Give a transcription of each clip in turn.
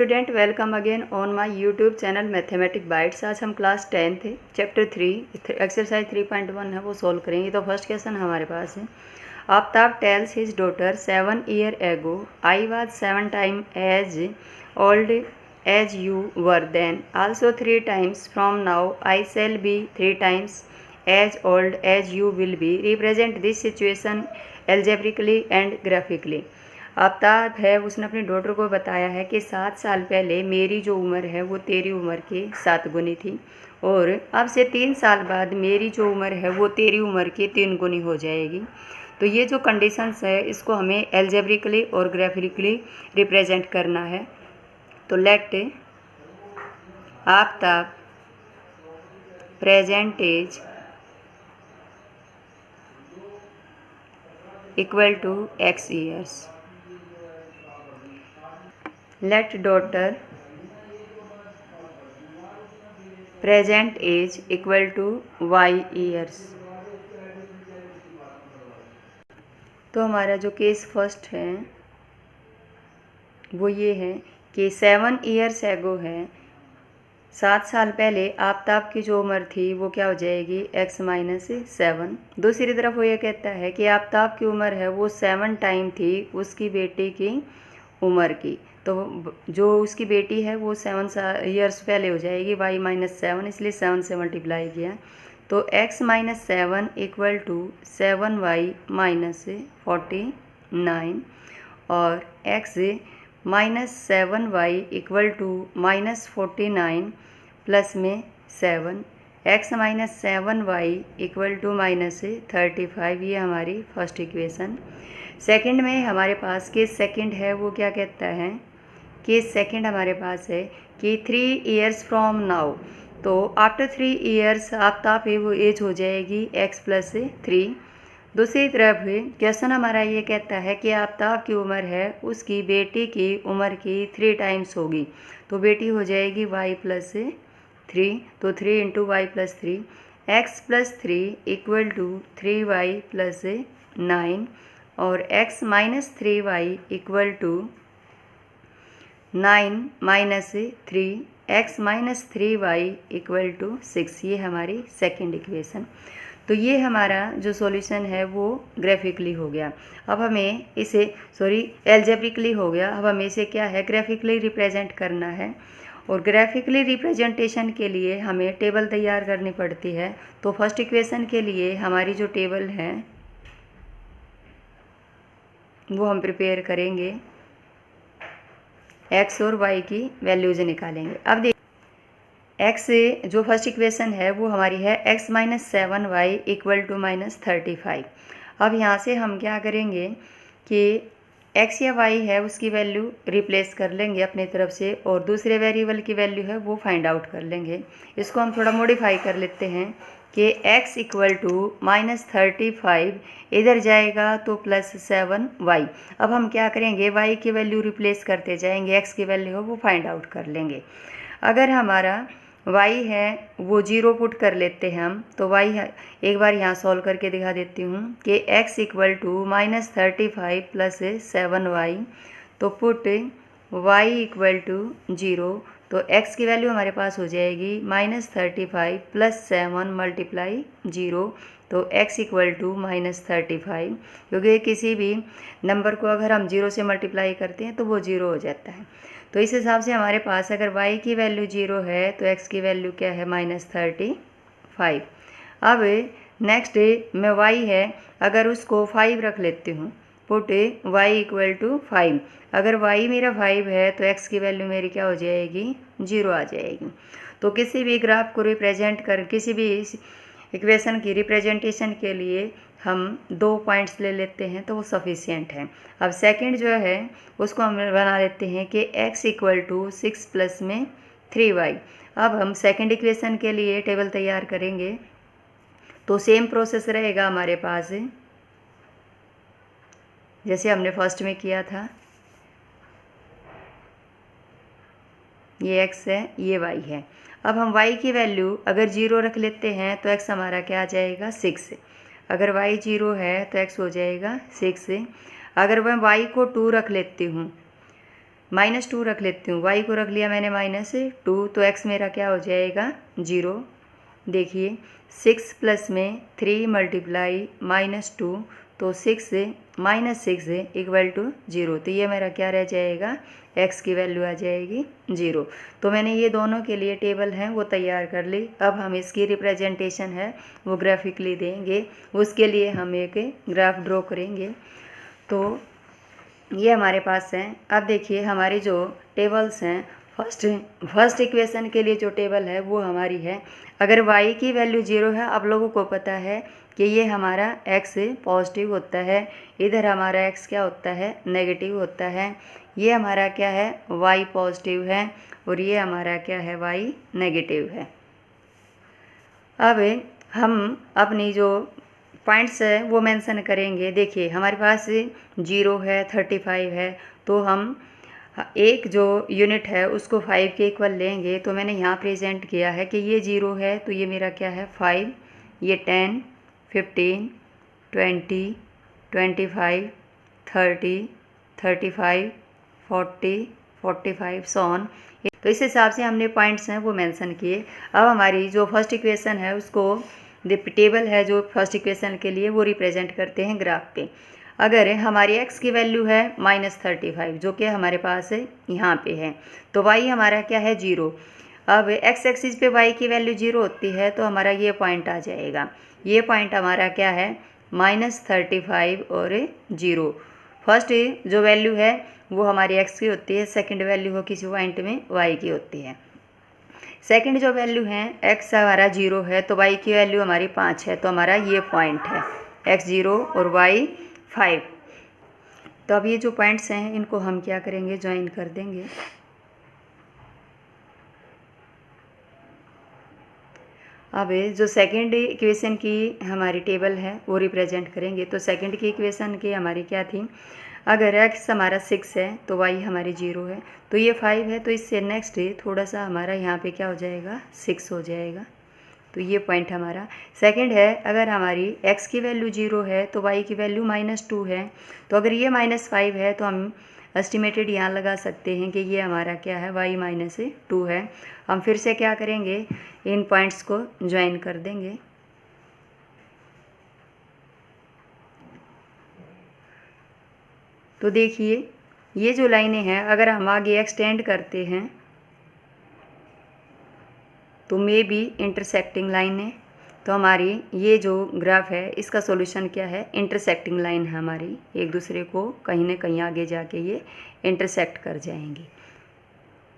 Student, welcome again on my YouTube channel mathematic bytes. आज हम class 10 थे, chapter 3 exercise 3.1 है, वो सॉल्व करेंगे। तो फर्स्ट क्वेश्चन हमारे पास है, Aftab tells his daughter 7 years ago I was 7 times as old as you were then, also 3 times from now I shall be 3 times as old as you will be, represent this situation algebraically and graphically. Aftab है, उसने अपनी daughter को बताया है कि 7 साल पहले मेरी जो उम्र है वो तेरी उम्र के 7 गुनी थी, और अब से 3 साल बाद मेरी जो उम्र है वो तेरी उम्र के 3 गुनी हो जाएगी। तो ये जो कंडीशंस है इसको हमें एल्जेब्रिकली और ग्राफिकली रिप्रेजेंट करना है। तो let Aftab present age equal to x years, let daughter present age equal to y years। तो हमारा जो केस फर्स्ट है वो ये है कि 7 years ago है, 7 साल पहले आफ्ताब की जो उम्र थी वो क्या हो जाएगी x - 7। दूसरी तरफ वो ये कहता है कि आफ्ताब की उम्र है वो 7 टाइम थी उसकी बेटी की उम्र की। तो जो उसकी बेटी है वो 7 years पहले हो जाएगी y - 7, इसलिए 7 से मल्टीप्लाई किया। तो x - 7 इक्वल टू 7y - 49 और x - 7y equal to -49 plus में 7, x - 7y इक्वल टू -35। ये हमारी फर्स्ट इक्वेशन। सेकंड में हमारे पास केस सेकंड है, वो क्या कहता है, केस सेकंड हमारे पास है कि 3 years फ्रॉम नाउ, तो आफ्टर 3 years आफ्ताब है वो एज हो जाएगी x + 3। दूसरी तरफ क्वेश्चन हमारा ये कहता है कि आफ्ताब की उम्र है उसकी बेटी की उम्र की 3 times होगी, तो बेटी हो जाएगी y + 3, तो 3 × y + 3, x + 3 equal to 3y + 9 और x - 3y equal to 9 - 3, x - 3y equal to 6। ये हमारी सेकंड इक्वेशन। तो ये हमारा जो सॉल्यूशन है वो ग्राफिकली हो गया। अब हमें इसे एल्जेब्रिकली हो गया। अब हमें इसे क्या है, ग्राफिकली रिप्रेजेंट करना है। और ग्राफिकली रिप्रेजेंटेशन के लिए हमें टेबल तैयार करनी पड़ती है। तो फर्स्ट इक्वेशन के लिए हमारी जो टेबल है वो हम प्रिपेयर करेंगे, x और y की वैल्यूज निकालेंगे। अब देख x जो फर्स्ट इक्वेशन है वो हमारी है x - 7y इक्वल टू -35। अब यहाँ से हम क्या करेंगे कि x या y है उसकी वैल्यू रिप्लेस कर लेंगे अपनी तरफ से, और दूसरे वेरिएबल की वैल्यू है वो फाइंड आउट कर लेंगे। इसको हम थोड़ा मॉडिफाई कर लेते हैं कि x इक्वल टू -35 इधर जाएगा तो +7y। अब हम क्या करेंगे, y की वैल्यू रिप्लेस करते जाएंगे, x की वैल्यू हो वो फाइंड आउट कर लेंगे। अगर हमारा y है वो 0 पुट कर लेते हैं हम, तो y है, एक बार यहाँ सॉल्व करके दिखा देती हूँ कि x इक्वल टू -35 + 7y, तो पुट y इक्वल टू 0, तो x की वैल्यू हमारे पास हो जाएगी -35 + 7 × 0, तो x इक्वल टू -35, क्योंकि किसी भी नंबर को अगर हम 0 से मल्टीप्लाई करते हैं तो वो 0 हो जाता है। तो इस हिसाब से हमारे पास अगर y की वैल्यू 0 है तो x की वैल्यू क्या है, -35। अब नेक्स्ट में y है, अगर उसको 5 रख लेती हूँ, पुट y इक्वल टू 5। अगर y मेरा 5 है तो x की वैल्यू मेरी क्या हो जाएगी, 0 आ जाएगी। तो किसी भी ग्राफ को रिप्रेजेंट कर, किसी भी इक्वेशन की रिप्रेजेंटेशन के लिए हम 2 पॉइंट्स ले लेते हैं तो वो सफिशियंट है। अब सेकंड जो है उसको हम बना लेते हैं कि x इक्वल टू 6 प्लस में 3y। अब हम सेकंड इक्वेशन के लिए टेबल तैयार करेंगे, तो सेम प्रोसेस रहेगा हमारे पास जैसे हमने फर्स्ट में किया था। ये x है, ये y है। अब हम y की वैल्यू अगर 0 रख लेते हैं तो x हमारा क्या आ जाएगा, 6। अगर y 0 है तो x हो जाएगा 6। अगर मैं y को 2 रख लेती हूँ -2 रख लेती हूँ, y को रख लिया मैंने -2, तो x मेरा क्या हो जाएगा 0। देखिए 6 प्लस में 3 मल्टीप्लाई -2, तो 6 इक्वल टू 0, तो ये मेरा क्या रह जाएगा, x की वैल्यू आ जाएगी 0। तो मैंने ये दोनों के लिए टेबल हैं वो तैयार कर ली। अब हम इसकी रिप्रेजेंटेशन है वो ग्राफिकली देंगे, उसके लिए हम एक ग्राफ ड्रॉ करेंगे। तो ये हमारे पास हैं। अब देखिए हमारी जो टेबल्स हैं, फर्स्ट इक्वेशन के लिए जो टेबल है वो हमारी है, अगर y की वैल्यू 0 है, आप लोगों को पता है कि ये हमारा x पॉजिटिव होता है, इधर हमारा x क्या होता है, नेगेटिव होता है। ये हमारा क्या है, y पॉजिटिव है और ये हमारा क्या है, y नेगेटिव है। अब हम अपनी जो पॉइंट्स है वो मेंशन करेंगे। देखिए हमारे पास 0 है, 35 है, तो हम एक जो यूनिट है उसको 5 के इक्वल लेंगे। तो मैंने यहाँ प्रेजेंट किया है कि ये 0 है तो ये मेरा क्या है 5, ये 10, 15, 20, 25, 30, 35, 40, 45 सॉन। तो इस हिसाब से हमने पॉइंट्स हैं वो मेंशन किए। अब हमारी जो फर्स्ट इक्वेशन है उसको टेबल है जो फर्स्ट इक्वेशन के लिए वो रिप्रेजेंट करते हैं ग्राफ पे। अगर हमारी x की वैल्यू है -35 जो कि हमारे पास यहाँ पे है, तो y हमारा क्या है 0। अब x एक्सिस पे y की वैल्यू 0 होती है तो हमारा ये पॉइंट आ जाएगा। ये पॉइंट हमारा क्या है -35 और 0। फर्स्ट जो वैल्यू है वो हमारी x की होती है, सेकंड वैल्यू हो किसी पॉइंट में y की होती है। सेकंड जो वैल्यू है x हमारा 0 है तो y की वैल्यू हमारी 5 है, तो हमारा ये पॉइंट है x 0 और y 5। तो अब ये जो पॉइंट्स हैं इनको हम क्या करेंगे, ज्वाइन कर देंगे। अब जो सेकंड इक्वेशन की हमारी टेबल है वो रिप्रेजेंट करेंगे। तो सेकंड की इक्वेशन की हमारी क्या थी, अगर x हमारा 6 है तो y हमारी 0 है, तो ये 5 है, तो इससे नेक्स्ट थोड़ा सा हमारा यहाँ पे क्या हो जाएगा 6 हो जाएगा। तो ये पॉइंट हमारा सेकंड है। अगर हमारी x की वैल्यू 0 है तो y की वैल्यू -2 है, तो अगर ये -5 है तो हम एस्टिमेटेड यहाँ लगा सकते हैं कि ये हमारा क्या है y -2 है। हम फिर से क्या करेंगे, इन पॉइंट्स को ज्वाइन कर देंगे। तो देखिए ये जो लाइनें हैं अगर हम आगे एक्सटेंड करते हैं तो मे बी इंटरसेक्टिंग लाइन है। तो हमारी ये जो ग्राफ है इसका सॉल्यूशन क्या है, इंटरसेक्टिंग लाइन है हमारी, एक दूसरे को कहीं ना कहीं आगे जाके ये इंटरसेक्ट कर जाएंगी।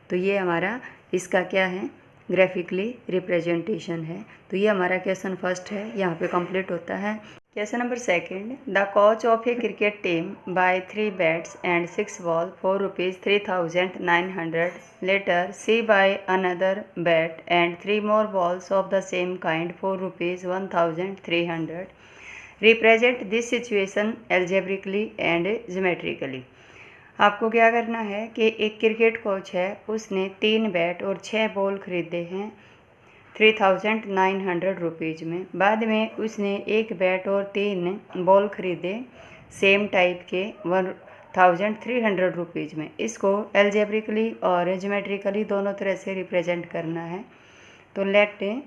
तो ये हमारा इसका क्या है, ग्राफिकली रिप्रेजेंटेशन है। तो ये हमारा क्वेश्चन फर्स्ट है, यहाँ पे कंप्लीट होता है। Question number second, the coach of a cricket team buy 3 bats and 6 ball for ₹3,900 later she buy another bat and 3 more balls of the same kind for ₹1,300 represent this situation algebraically and geometrically. आपको क्या करना है कि एक cricket coach है, उसने 3 bat और 6 ball खरीदे हैं 3,900 रुपीज़ में। बाद में उसने एक बैट और 3 बॉल खरीदे सेम टाइप के 1,300 रुपीज़ में। इसको एल्जेब्रिकली और ज्योमेट्रिकली दोनों तरह से रिप्रेजेंट करना है। तो let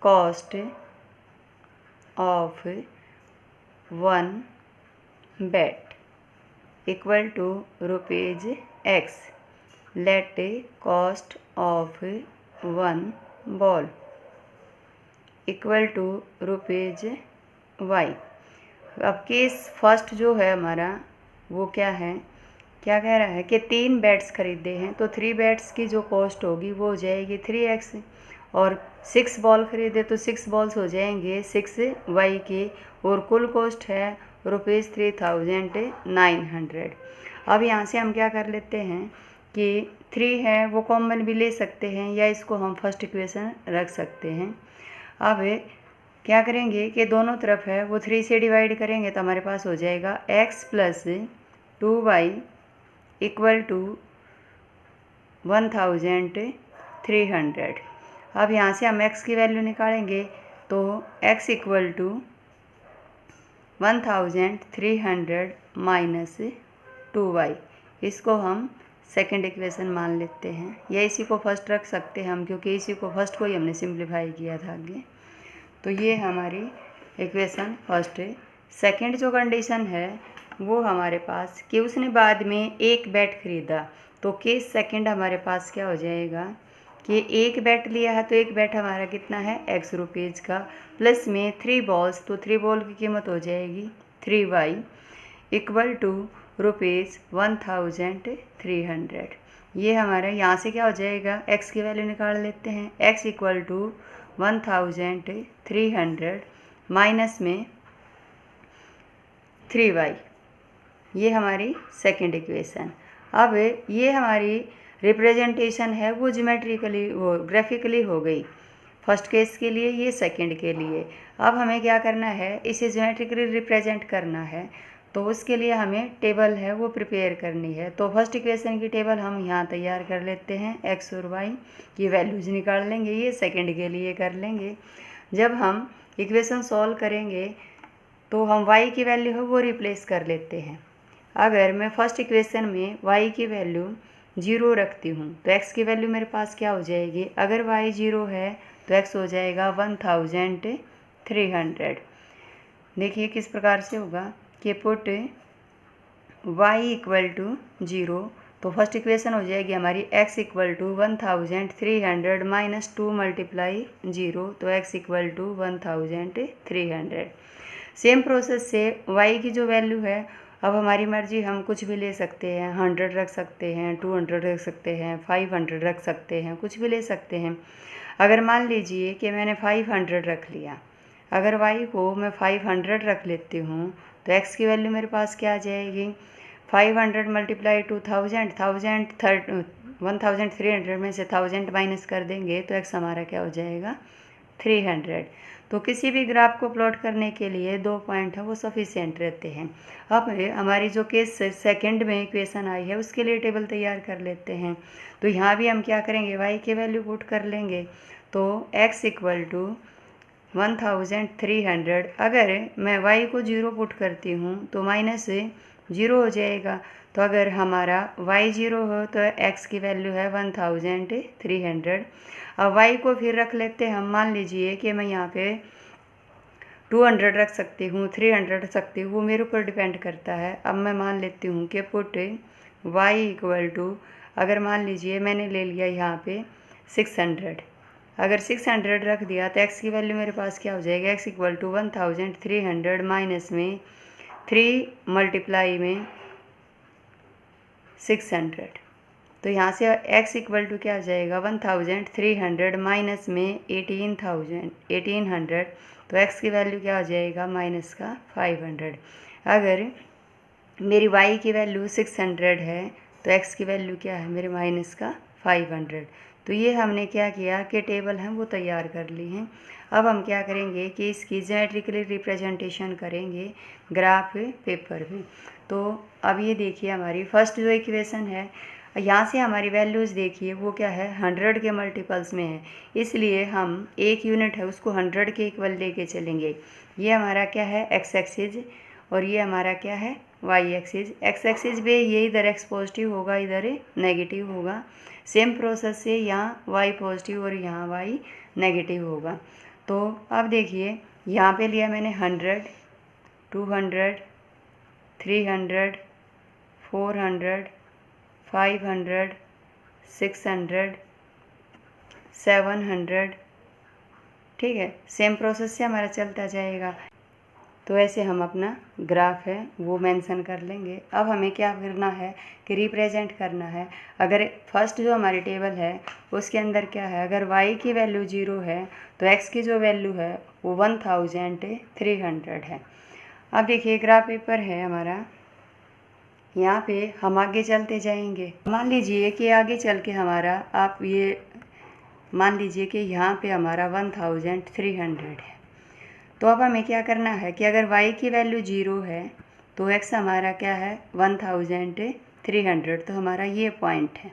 cost of 1 bat equal to ₹X, let cost of 1 ball equal to ₹Y। अब केस फर्स्ट जो है हमारा वो क्या है, क्या कह रहा है कि 3 बैट्स खरीदे हैं, तो 3 बैट्स की जो कॉस्ट होगी वो हो जाएगी 3X, और 6 बॉल खरीदे तो 6 बॉल्स हो जाएंगे 6Y के, और कुल कॉस्ट है ₹3,900। अब यहाँ से हम क्या कर लेते हैं कि 3 है वो कॉमन भी ले सकते हैं या इसको हम फर्स्ट इक्वेशन रख सकते हैं। अब क्या करेंगे कि दोनों तरफ है वो 3 से डिवाइड करेंगे तो हमारे पास हो जाएगा x + 2y इक्वल टू 1,300। अब यहाँ से हम x की वैल्यू निकालेंगे तो x इक्वल टू 1,300 - 2y इसको हम सेकंड इक्वेशन मान लेते हैं, या इसी को फर्स्ट रख सकते हैं हम, क्योंकि इसी को फर्स्ट को ही हमने सिंप्लीफाई किया था आगे। तो ये हमारी इक्वेशन फर्स्ट है। सेकंड जो कंडीशन है वो हमारे पास कि उसने बाद में एक बैट खरीदा, तो केस सेकंड हमारे पास क्या हो जाएगा कि एक बैट लिया है, तो एक बैट हमारा कितना है x रुपीज़ का, प्लस में 3 बॉल्स, तो 3 बॉल की कीमत हो जाएगी 3y इक्वल टू ₹1300। ये हमारा यहाँ से क्या हो जाएगा, x की वैल्यू निकाल लेते हैं। x इक्वल टू 1300 माइनस में 3y, ये हमारी सेकंड इक्वेशन। अब ये हमारी रिप्रेजेंटेशन है वो ज्योमेट्रिकली वो ग्राफिकली हो गई फर्स्ट केस के लिए, ये सेकंड के लिए। अब हमें क्या करना है, इसे ज्योमेट्रिकली रिप्रेजेंट करना है, तो उसके लिए हमें टेबल है वो प्रिपेयर करनी है। तो फर्स्ट इक्वेशन की टेबल हम यहाँ तैयार कर लेते हैं, x और y की वैल्यूज निकाल लेंगे, ये सेकंड के लिए कर लेंगे। जब हम इक्वेशन सॉल्व करेंगे तो हम y की वैल्यू है वो रिप्लेस कर लेते हैं। अगर मैं फर्स्ट इक्वेशन में y की वैल्यू 0 रखती हूँ तो x की वैल्यू मेरे पास क्या हो जाएगी, अगर y 0 है तो x हो जाएगा 1300। देखिए किस प्रकार से होगा कि पुट y इक्वल टू 0, तो फर्स्ट इक्वेशन हो जाएगी हमारी x equal to 1300 minus 2 multiply 0, तो x equal to 1300। Same process से y की जो वैल्यू है, अब हमारी मर्जी, हम कुछ भी ले सकते हैं, 100 रख सकते हैं, 200 रख सकते हैं, 500 रख सकते हैं, कुछ भी ले सकते हैं। अगर मान लीजिए कि मैंने 500 रख लिया, अगर y को मैं 500 रख लेती हूँ तो x की वैल्यू मेरे पास क्या आ जाएगी, 500 मल्टीप्लाई 2000, 1300 में से 1000 माइनस कर देंगे तो x हमारा क्या हो जाएगा 300। तो किसी भी ग्राफ को प्लॉट करने के लिए 2 पॉइंट है वो सफिशिएंट रहते हैं। अब हमारी जो केस सेकंड में इक्वेशन आई है उसके लिए टेबल तैयार कर लेते हैं। तो यहाँ भी हम क्या करेंगे, y की वैल्यू पुट कर लेंगे, तो x इक्वल टू 1300। अगर मैं y को 0 पुट करती हूँ तो माइनस 0 हो जाएगा, तो अगर हमारा y 0 हो तो x की वैल्यू है 1300। अब y को फिर रख लेते हैं हम, मान लीजिए कि मैं यहाँ पे 200 रख सकती हूँ, 300 रख सकती हूँ, वो मेरे ऊपर डिपेंड करता है। अब मैं मान लेती हूँ कि पुट y इक्वल टू, अगर मान लीजिए मैंने ले लिया यहाँ पे 600, अगर 600 रख दिया तो x की वैल्यू मेरे पास क्या हो जाएगा, x इक्वल टू 1300 माइनस में 3 मल्टीप्लाई में 600, तो यहाँ से x इक्वल टू क्या हो जाएगा 1300 माइनस में 1800, तो x की वैल्यू क्या हो जाएगा माइनस का 500। अगर मेरी y की वैल्यू 600 है तो x की वैल्यू क्या है मेरे माइनस का 500। तो ये हमने क्या किया कि टेबल हैं वो तैयार कर ली हैं। अब हम क्या करेंगे कि इसकी ज्योमेट्रिकली रिप्रेजेंटेशन करेंगे ग्राफ पेपर में। तो अब ये देखिए हमारी फर्स्ट जो इक्वेशन है, यहाँ से हमारी वैल्यूज़ देखिए वो क्या है 100 के मल्टीपल्स में है, इसलिए हम एक यूनिट है उसको 100 के इक्वल लेके चलेंगे। ये हमारा क्या है x एक्सिस और ये हमारा क्या है y एक्सिस। x एक्सिस पे ये इधर x पॉजिटिव होगा, इधर नेगेटिव होगा। सेम प्रोसेस से यहाँ y पॉजिटिव और यहाँ y नेगेटिव होगा। तो अब देखिए यहाँ पे लिया मैंने 100, 200, 300, 400, 500, 600, 700, ठीक है। सेम प्रोसेस से हमारा चलता जाएगा। तो ऐसे हम अपना ग्राफ है वो मेंशन कर लेंगे। अब हमें क्या करना है कि रिप्रेजेंट करना है। अगर फर्स्ट जो हमारी टेबल है उसके अंदर क्या है, अगर y की वैल्यू 0 है तो x की जो वैल्यू है वो 1300 है। अब देखिए ग्राफ पेपर है हमारा, यहाँ पे हम आगे चलते जाएंगे। मान लीजिए कि आगे चल के हमारा, आप ये मान लीजिए कि यहाँ पे हमारा 1300 है। तो अब हमें क्या करना है कि अगर y की वैल्यू 0 है तो x हमारा क्या है 1300, तो हमारा ये पॉइंट है।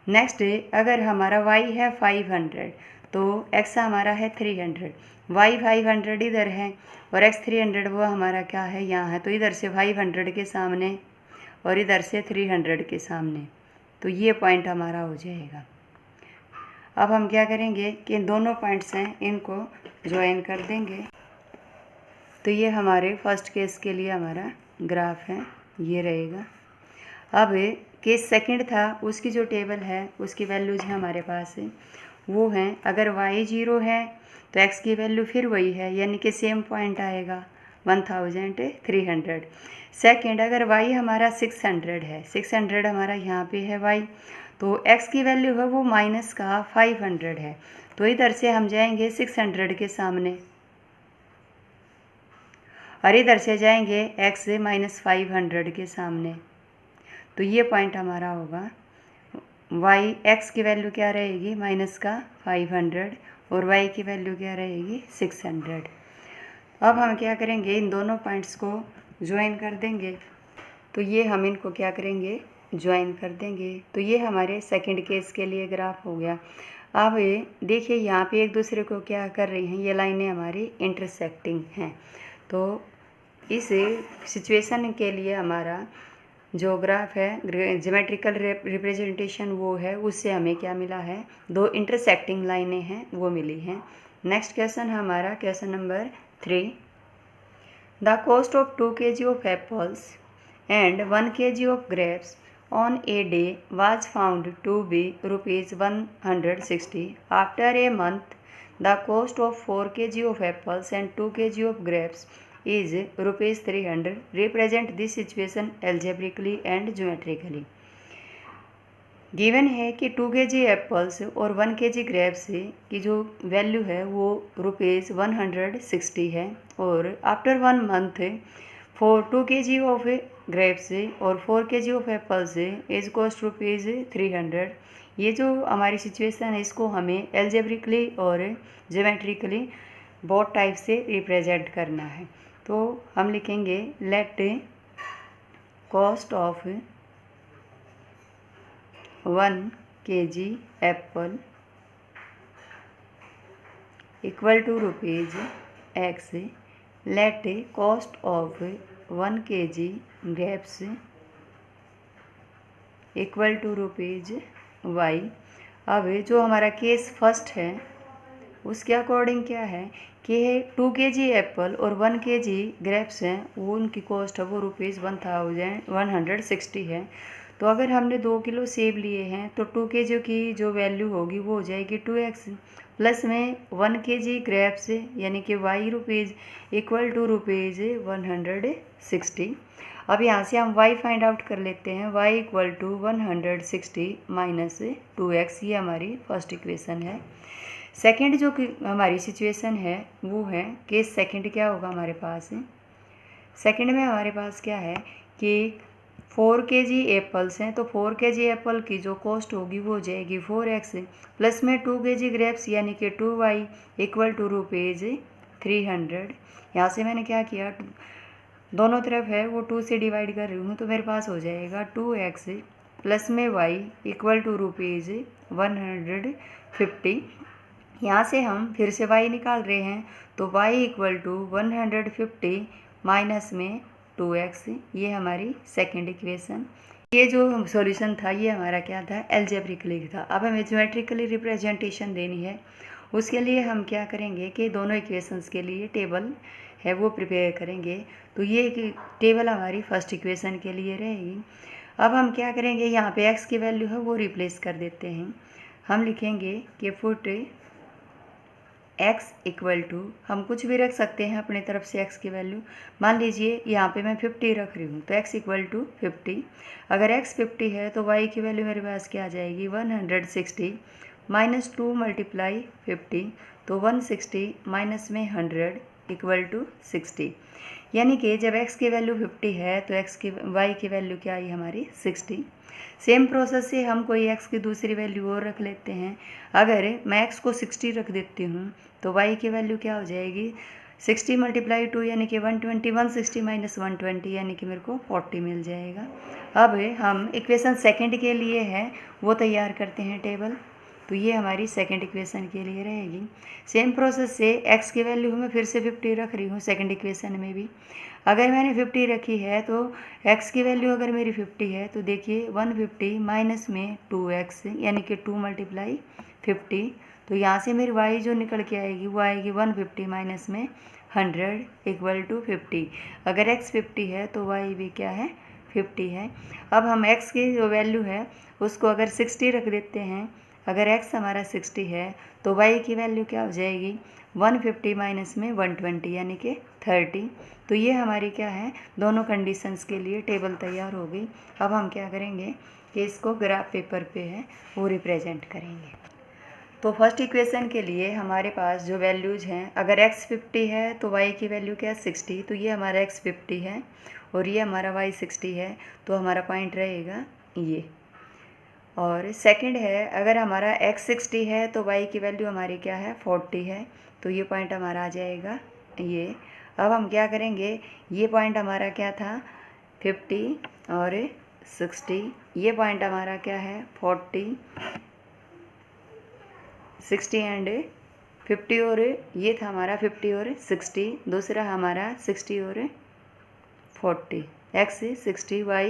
नेक्स्ट अगर हमारा y है 500 तो x हमारा है 300, y 500 इधर है और x 300 वो हमारा क्या है यहाँ है, तो इधर से 500 के सामने और इधर से 300 के सामने, तो ये पॉइंट हमारा हो जाएगा। अब हम क्या करेंगे कि इन दोनों पॉइंट्स हैं, इनको ज्वाइन कर देंगे। तो ये हमारे फर्स्ट केस के लिए हमारा ग्राफ है, ये रहेगा। अब केस सेकंड था, उसकी जो टेबल है उसकी वैल्यूज हैं हमारे पास है, वो हैं अगर y 0 है तो x की वैल्यू फिर वही है, यानी कि सेम पॉइंट आएगा 1300। सेकंड, अगर y हमारा 600 है, 600 हमारा यहाँ पे है y, तो x की वैल्यू है वो माइनस का 500 है, तो इधर से हम जाएंगे 600 के सामने और इधर से जाएंगे x माइनस 500 के सामने, तो ये पॉइंट हमारा होगा y, x की वैल्यू क्या रहेगी माइनस का 500 और y की वैल्यू क्या रहेगी 600। अब हम क्या करेंगे, इन दोनों पॉइंट्स को ज्वाइन कर देंगे। तो ये हम इनको क्या करेंगे, ज्वाइन कर देंगे। तो ये हमारे सेकंड केस के लिए ग्राफ हो गया। अब देखिए यहाँ पे एक दूसरे को क्या कर रही हैं, ये लाइनें हमारी इंटरसेक्टिंग हैं। तो इस सिचुएशन के लिए हमारा जो ग्राफ है, ज्योमेट्रिकल रिप्रेजेंटेशन वो है, उससे हमें क्या मिला है, दो इंटरसेक्टिंग लाइनें हैं वो मिली हैं। नेक्स्ट क्वेश्चन है हमारा question number 3। The cost of 2 kg of apples and 1 kg of grapes on a day was found to be ₹160। After a month the cost of 4 kg of apples and 2 kg of grapes is ₹300. Represent this situation algebraically and geometrically. Given है कि 2 kg apples और 1 kg grapes की जो value है वो ₹160 है, और after 1 month for 2 kg of grapes और 4 kg of apples is cost ₹300। ये जो हमारी सिचुएशन है इसको हमें एल्जेब्रिकली और ज्योमेट्रिकली बोथ टाइप से रिप्रेजेंट करना है। तो हम लिखेंगे let cost of 1 kg apple equal to ₹X, let cost of 1 kg grapes equal to ₹Y। अब जो हमारा केस फर्स्ट है उसके अकॉर्डिंग क्या है कि 2 kg एप्पल और 1 kg ग्रेप्स हैं, वो उनकी कॉस्ट है वो ₹160 है। तो अगर हमने 2 किलो सेब लिए हैं तो 2 kg की जो वैल्यू होगी वो हो जाएगी 2x, प्लस में 1 kg ग्रेप्स यानी कि y इक्वल टू ₹160। अब यहाँ से हम y फाइंड आउट कर लेते हैं, y equal to 160 minus 2x, ये हमारी फर्स्ट इक्वेशन है। सेकंड जो हमारी सिचुएशन है वो है केस सेकंड, क्या होगा हमारे पास, सेकंड में हमारे पास क्या है कि 4 kg एप्पल्स हैं, तो 4 kg एप्पल की जो कॉस्ट होगी वो हो जाएगी 4x, प्लस में 2 kg ग्रेप्स यानी कि 2y इक्वल टू ₹300। यहाँ से मैंने क्या किया, दोनों तरफ है वो 2 से डिवाइड कर रही हूँ, तो मेरे पास हो जाएगा 2x प्लस में y इक्वल टू ₹150। यहाँ से हम फिर से y निकाल रहे हैं, तो y इक्वल टू 150 माइनस में 2x, ये हमारी सेकंड इक्वेशन। ये जो सॉल्यूशन था ये हमारा क्या था, एल्जेब्रिकली था। अब हमें ज्योमेट्रिकली रिप्रेजेंटेशन देनी है, उसके लिए हम क्या करेंगे कि दोनों इक्वेशंस के लिए टेबल है वो प्रिपेयर करेंगे। तो ये टेबल हमारी फर्स्ट इक्वेशन के लिए रहेगी। अब हम क्या करेंगे, यहाँ पे x की वैल्यू है वो रिप्लेस कर देते हैं। हम लिखेंगे कि फुट x इक्वल टू, हम कुछ भी रख सकते हैं अपनी तरफ से x की वैल्यू, मान लीजिए यहाँ पे मैं 50 रख रही हूँ, तो x इक्वल टू 50। अगर x 50 है तो y की वैल्यू मेरे पास क्या आ जाएगी 160 माइनस 2 मल्टीप्लाई 50, तो 160 माइनस में 100 इक्वल टू 60, यानी कि जब x की वैल्यू 50 है तो y की वैल्यू क्या आई हमारी 60। सेम प्रोसेस से हम कोई x की दूसरी वैल्यू और रख लेते हैं। अगर मैं x को 60 रख देती हूँ तो y की वैल्यू क्या हो जाएगी 60 मल्टीप्लाई 2 यानी कि 120, 160 माइनस 120 यानी कि मेरे को 40 मिल जाएगा। अब हम इक्वेशन सेकंड के लिए है वो तैयार करते हैं टेबल। तो ये हमारी सेकंड इक्वेशन के लिए रहेगी। सेम प्रोसेस से x की वैल्यू मैं फिर से 50 रख रही हूँ सेकंड इक्वेशन में भी। अगर मैंने 50 रखी है तो x की वैल्यू अगर मेरी 50 है तो देखिए 150 माइनस में 2x यानी कि 2 × 50, तो यहाँ से मेरी y जो निकल के आएगी वो आएगी 150 माइनस में 100 इक्वल टू 50। अगर x 50 है तो y भी क्या है 50 है। अब हम x की जो वैल्यू है उसको अगर 60 रख देते हैं, अगर x हमारा 60 है तो y की वैल्यू क्या हो जाएगी 150 माइनस में 120 यानी कि 30। तो ये हमारी क्या है दोनों कंडीशंस के लिए टेबल तैयार हो गई। अब हम क्या करेंगे कि इसको ग्राफ पेपर पे है वो रिप्रेजेंट करेंगे। तो फर्स्ट इक्वेशन के लिए हमारे पास जो वैल्यूज़ हैं, अगर x 50 है तो y की वैल्यू क्या है 60, तो ये हमारा x 50 है और ये हमारा y 60 है, तो हमारा पॉइंट रहेगा ये। और सेकंड है अगर हमारा x 60 है तो y की वैल्यू हमारी क्या है 40 है, तो ये पॉइंट हमारा आ जाएगा ये। अब हम क्या करेंगे, ये पॉइंट हमारा क्या था 50 और 60, ये पॉइंट हमारा क्या है 40 60 एंड 50, और ये था हमारा 50 और 60, दूसरा हमारा 60 और 40, x 60 y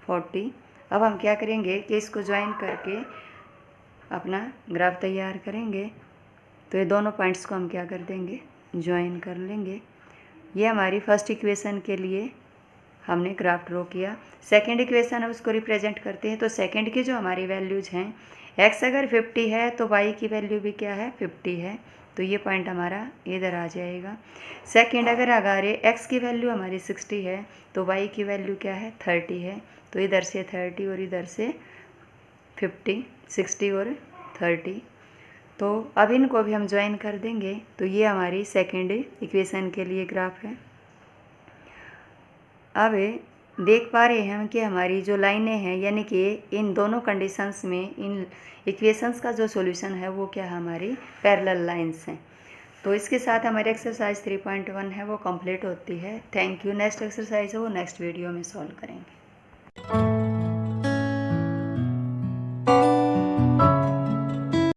40। अब हम क्या करेंगे कि इसको ज्वाइन करके अपना ग्राफ तैयार करेंगे। तो ये दोनों पॉइंट्स को हम क्या कर देंगे ज्वाइन कर लेंगे। ये हमारी फर्स्ट इक्वेशन के लिए हमने ग्राफ ड्रॉ किया। सेकंड इक्वेशन है उसको रिप्रेजेंट करते हैं। तो सेकंड की जो हमारी वैल्यूज़ हैं, x अगर 50 है तो y की वैल्यू भी क्या है 50 है, तो ये पॉइंट हमारा इधर आ जाएगा। सेकंड अगर x की वैल्यू हमारी 60 है तो y की वैल्यू क्या है 30 है, तो इधर से 30 और इधर से 50, 60 और 30। तो अब इनको भी हम ज्वाइन कर देंगे। तो ये हमारी सेकंड इक्वेशन के लिए ग्राफ है। अब देख पा रहे हैं हम कि हमारी जो लाइनें हैं यानी कि इन दोनों कंडीशंस में इन इक्वेशंस का जो सॉल्यूशन है वो क्या हमारी पैरेलल लाइंस हैं। तो इसके साथ हमारी एक्सरसाइज 3.1 है वो कंप्लीट होती है। Thank you. नेक्स्ट एक्सरसाइज है वो नेक्स्ट वीडियो में सॉल्व करेंगे।